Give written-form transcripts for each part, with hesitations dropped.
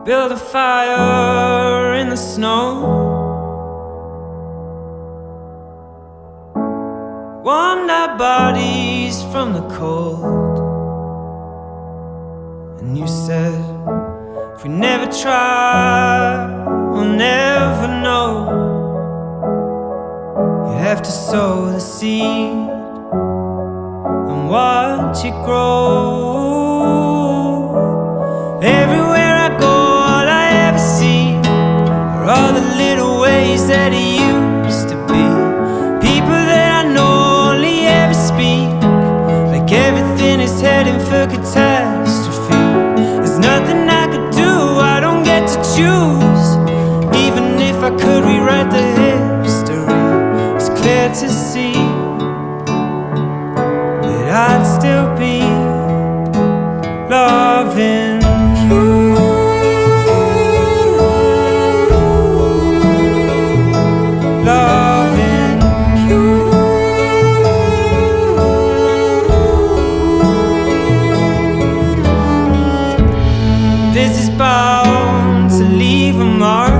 Build a fire in the snow, warmed our bodies from the cold. And you said, if we never try, we'll never know. You have to sow the seed and watch it grow. Everywhere I go, all I ever see are all the little ways that it used to be. People that I know only ever speak like everything is heading for catastrophe. There's nothing I could do, I don't get to choose. Even if I could rewrite the history, it's clear to see that I'd still be loving you. Loving you. This is bound to leave a mark,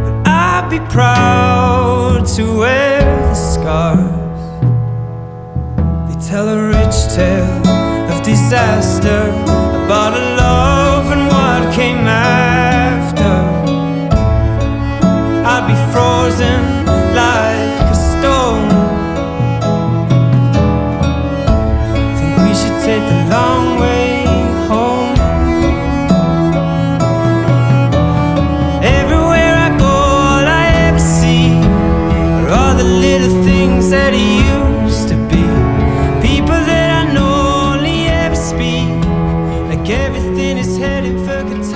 but I'd be proud to wear the scars. They tell a rich tale of disaster, about a love and what came after. I'd be frozen like a stone. Think we should take the long way home. Everywhere I go, all I ever see are all the little things that it used to be. People that I know only ever speak like everything is heading for catastrophe.